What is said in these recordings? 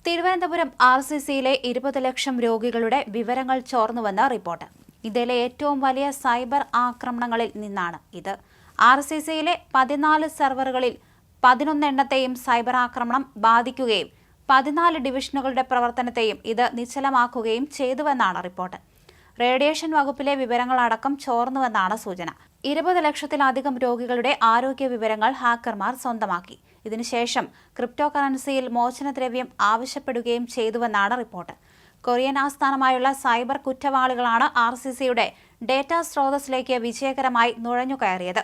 തിരുവനന്തപുരം RCCയിലെ 20 ലക്ഷം രോഗികളുടെ വിവരങ്ങൾ ചോർന്നുവെന്ന് റിപ്പോർട്ട്. ഇന്ത്യയിലെ ഏറ്റവും വലിയ സൈബർ ആക്രമണങ്ങളിൽ നിന്നാണ് ഇത്. RCCയിലെ 14 സെർവറുകളിൽ 11 എണ്ണത്തെയും സൈബർ ആക്രമണം ബാധിക്കുകയും 14 ഡിവിഷനുകളുടെ പ്രവർത്തനത്തെയും ഇത് നിശ്ചലമാക്കുകയും ചെയ്തുവെന്നാണ് റിപ്പോർട്ട്. റേഡിയേഷൻ വകുപ്പിലെ വിവരങ്ങളടക്കം ചോർന്നുവെന്നാണ് സൂചന. 20 ലക്ഷത്തിലധികം രോഗികളുടെ ആരോഗ്യ വിവരങ്ങൾ ഹാക്കർമാർ സ്വന്തമാക്കി. ഇതിനുശേഷം ക്രിപ്റ്റോ കറൻസിയിൽ മോചനദ്രവ്യം ആവശ്യപ്പെടുകയും ചെയ്തുവെന്നാണ് റിപ്പോർട്ട്. കൊറിയൻ ആസ്ഥാനമായുള്ള സൈബർ കുറ്റവാളികളാണ് RCCയുടെ ഡേറ്റാ സ്രോതസ്സിലേക്ക് വിജയകരമായി നുഴഞ്ഞുകയറിയത്.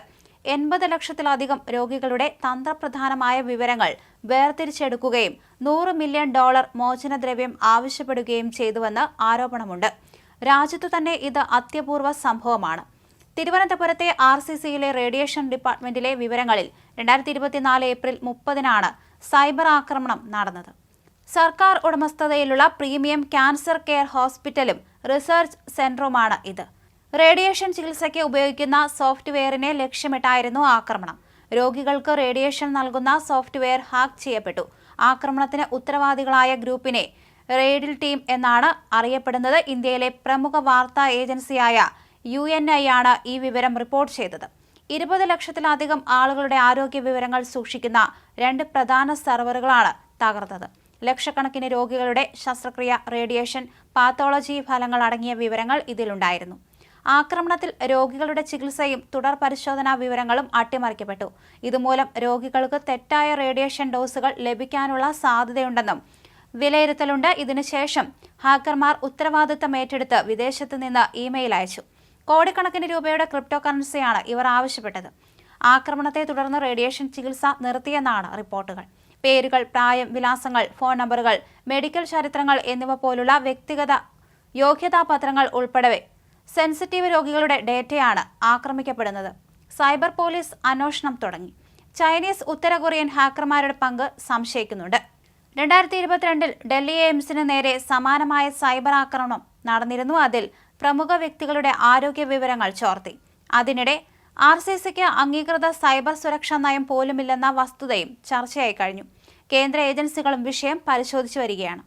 80 ലക്ഷത്തിലധികം രോഗികളുടെ തന്ത്രപ്രധാനമായ വിവരങ്ങൾ വേർതിരിച്ചെടുക്കുകയും $100 മില്യൺ മോചനദ്രവ്യം ആവശ്യപ്പെടുകയും ചെയ്തുവെന്ന് ആരോപണമുണ്ട്. രാജ്യത്തു തന്നെ ഇത് അത്യപൂർവ സംഭവമാണ്. തിരുവനന്തപുരത്തെ RCCയിലെ റേഡിയേഷൻ ഡിപ്പാർട്ട്മെന്റിലെ വിവരങ്ങളിൽ 2024 ഏപ്രിൽ 30-നാണ് സൈബർ ആക്രമണം നടന്നത്. സർക്കാർ ഉടമസ്ഥതയിലുള്ള പ്രീമിയം ക്യാൻസർ കെയർ ഹോസ്പിറ്റലും റിസർച്ച് സെന്ററുമാണ് ഇത്. റേഡിയേഷൻ ചികിത്സയ്ക്ക് ഉപയോഗിക്കുന്ന സോഫ്റ്റ്വെയറിനെ ലക്ഷ്യമിട്ടായിരുന്നു ആക്രമണം. രോഗികൾക്ക് റേഡിയേഷൻ നൽകുന്ന സോഫ്റ്റ്വെയർ ഹാക്ക് ചെയ്യപ്പെട്ടു. ആക്രമണത്തിന് ഉത്തരവാദികളായ ഗ്രൂപ്പിനെ റെയ്ഡിൽ ടീം എന്നാണ് അറിയപ്പെടുന്നത്. ഇന്ത്യയിലെ പ്രമുഖ വാർത്താ ഏജൻസിയായ UNI ആണ് ഈ വിവരം റിപ്പോർട്ട് ചെയ്തത്. 20 ലക്ഷത്തിലധികം ആളുകളുടെ ആരോഗ്യ വിവരങ്ങൾ സൂക്ഷിക്കുന്ന 2 പ്രധാന സെർവറുകളാണ് തകർത്തത്. ലക്ഷക്കണക്കിന് രോഗികളുടെ ശസ്ത്രക്രിയ, റേഡിയേഷൻ, പാത്തോളജി ഫലങ്ങൾ അടങ്ങിയ വിവരങ്ങൾ ഇതിലുണ്ടായിരുന്നു. ആക്രമണത്തിൽ രോഗികളുടെ ചികിത്സയും തുടർ പരിശോധനാ വിവരങ്ങളും അട്ടിമറിക്കപ്പെട്ടു. ഇതുമൂലം രോഗികൾക്ക് തെറ്റായ റേഡിയേഷൻ ഡോസുകൾ ലഭിക്കാനുള്ള സാധ്യതയുണ്ടെന്നും വിലയിരുത്തലുണ്ട്. ഇതിനുശേഷം ഹാക്കർമാർ ഉത്തരവാദിത്തം ഏറ്റെടുത്ത് വിദേശത്ത് നിന്ന് ഇമെയിൽ അയച്ചു. കോടിക്കണക്കിന് രൂപയുടെ ക്രിപ്റ്റോ കറൻസിയാണ് ഇവർ ആവശ്യപ്പെട്ടത്. ആക്രമണത്തെ തുടർന്ന് റേഡിയേഷൻ ചികിത്സ നിർത്തിയെന്നാണ് റിപ്പോർട്ടുകൾ. പേരുകൾ, പ്രായം, വിലാസങ്ങൾ, ഫോൺ നമ്പറുകൾ, മെഡിക്കൽ ചരിത്രങ്ങൾ എന്നിവ പോലുള്ള വ്യക്തിഗത യോഗ്യതാപത്രങ്ങൾ ഉൾപ്പെടെ സെൻസിറ്റീവ് രോഗികളുടെ ഡേറ്റയാണ് ആക്രമിക്കപ്പെടുന്നത്. സൈബർ പോലീസ് അന്വേഷണം തുടങ്ങി. ചൈനീസ്, ഉത്തര കൊറിയൻ ഹാക്കർമാരുടെ പങ്ക് സംശയിക്കുന്നുണ്ട്. 2022-ൽ ഡൽഹി എയിംസിന് നേരെ സമാനമായ സൈബർ ആക്രമണം നടന്നിരുന്നു. അതിൽ പ്രമുഖ വ്യക്തികളുടെ ആരോഗ്യ വിവരങ്ങൾ ചോർത്തി. അതിനിടെ RCCക്ക് അംഗീകൃത സൈബർ സുരക്ഷാ നയം പോലുമില്ലെന്ന വസ്തുതയും ചർച്ചയായി കഴിഞ്ഞു. കേന്ദ്ര ഏജൻസികളും വിഷയം പരിശോധിച്ചു വരികയാണ്.